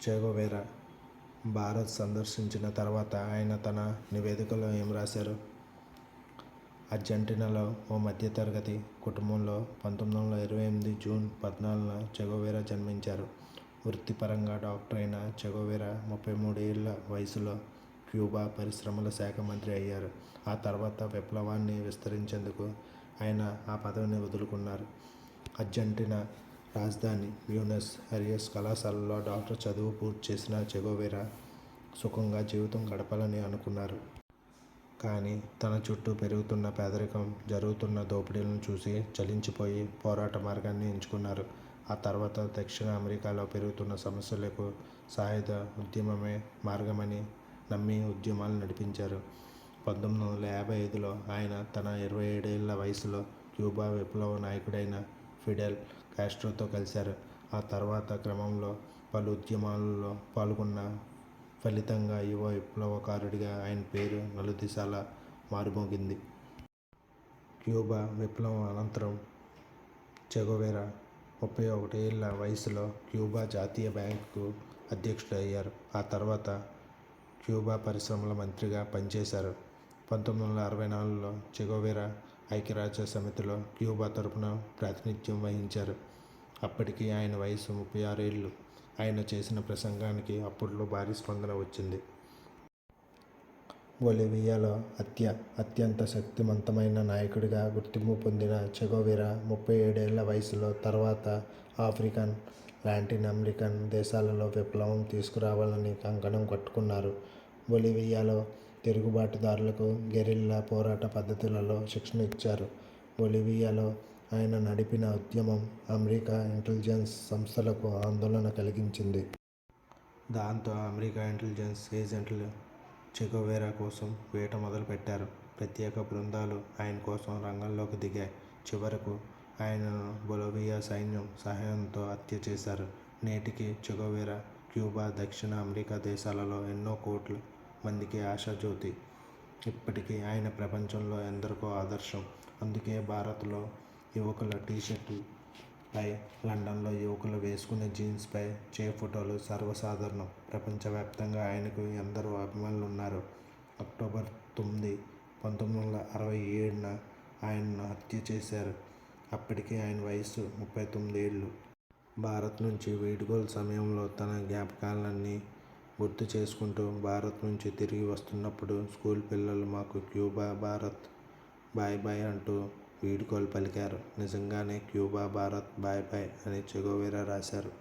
చెగోవెరా భారత్ సందర్శించిన తర్వాత ఆయన తన నివేదికలో ఏం రాశారు? అర్జెంటీనాలో ఓ మధ్యతరగతి కుటుంబంలో 1928 జూన్ 14న చెగోవెరా జన్మించారు. వృత్తిపరంగా డాక్టర్ అయిన చెగోవెరా 33 ఏళ్ల వయసులో క్యూబా పరిశ్రమల శాఖ మంత్రి అయ్యారు. ఆ తర్వాత విప్లవాన్ని విస్తరించేందుకు ఆయన ఆ పదవిని వదులుకున్నారు. అర్జెంటీనా రాజధాని బ్యూనస్ ఐరియస్ కళాశాలలో డాక్టర్ చదువు పూర్తి చేసిన చెగోవెరా సుఖంగా జీవితం గడపాలని అనుకున్నారు. కానీ తన చుట్టూ పెరుగుతున్న పేదరికం, జరుగుతున్న దోపిడీలను చూసి చలించిపోయి పోరాట మార్గాన్ని ఎంచుకున్నారు. ఆ తర్వాత దక్షిణ అమెరికాలో పెరుగుతున్న సమస్యలకు సాయుధ ఉద్యమమే మార్గమని నమ్మి ఉద్యమాలు నడిపించారు. 1955లో ఆయన తన 27 ఏళ్ల వయసులో క్యూబా విప్లవ నాయకుడైన ఫిడెల్ కాస్ట్రోతో కలిశారు. ఆ తర్వాత క్రమంలో పలు ఉద్యమాలలో పాల్గొన్న ఫలితంగా యువ విప్లవకారుడిగా ఆయన పేరు నలుదిశలా మారుమోగింది. క్యూబా విప్లవం అనంతరం చెగోవెరా 31 ఏళ్ల వయసులో క్యూబా జాతీయ బ్యాంకు అధ్యక్షుడు అయ్యారు. ఆ తర్వాత క్యూబా పరిశ్రమల మంత్రిగా పనిచేశారు. 1964లో చెగోవెరా ఐక్యరాజ్య సమితిలో క్యూబా తరపున ప్రాతినిధ్యం వహించారు. అప్పటికి ఆయన వయసు 36 ఏళ్లు. ఆయన చేసిన ప్రసంగానికి అప్పట్లో భారీ స్పందన వచ్చింది. బొలివియాలో అత్యంత శక్తిమంతమైన నాయకుడిగా గుర్తింపు పొందిన చెగోవెరా 37 ఏళ్ల వయసులో తర్వాత ఆఫ్రికన్, లాటిన్ అమెరికన్ దేశాలలో విప్లవం తీసుకురావాలని కంకణం కట్టుకున్నారు. బొలివియాలో తిరుగుబాటుదారులకు గెరిల్లా పోరాట పద్ధతులలో శిక్షణ ఇచ్చారు. బొలివియాలో ఆయన నడిపిన ఉద్యమం అమెరికా ఇంటెలిజెన్స్ సంస్థలకు ఆందోళన కలిగించింది. దాంతో అమెరికా ఇంటెలిజెన్స్ ఏజెంట్లు చెగోవెరా కోసం వేట మొదలుపెట్టారు. ప్రత్యేక బృందాలు ఆయన కోసం రంగంలోకి దిగాయి. చివరకు ఆయనను బొలివియా సైన్యం సహాయంతో హత్య చేశారు. నేటికీ చెగోవెరా క్యూబా, దక్షిణ అమెరికా దేశాలలో ఎన్నో కోట్ల మందికి ఆశాజ్యోతి. ఇప్పటికీ ఆయన ప్రపంచంలో ఎందరికో ఆదర్శం. అందుకే భారత్లో యువకుల టీషర్టులపై, లండన్లో యువకులు వేసుకునే జీన్స్పై చే ఫోటోలు సర్వసాధారణం. ప్రపంచవ్యాప్తంగా ఆయనకు ఎందరో అభిమానులున్నారు. అక్టోబర్ 9, 1967న ఆయనను హత్య చేశారు. అప్పటికి ఆయన వయసు 39 ఏళ్లు. భారత్ నుంచి వీడ్కోలు సమయంలో తన జ్ఞాపకాలన్నీ గుర్తు చేసుకుంటూ భారత్ నుంచి తిరిగి వస్తున్నప్పుడు స్కూల్ పిల్లలు మాకు క్యూబా, భారత్ బాయ్ బాయ్ అంటూ వీడ్కోలు పలికారు. నిజంగానే క్యూబా, భారత్ బాయ్ బాయ్ అని చెగోవెరా రాశారు.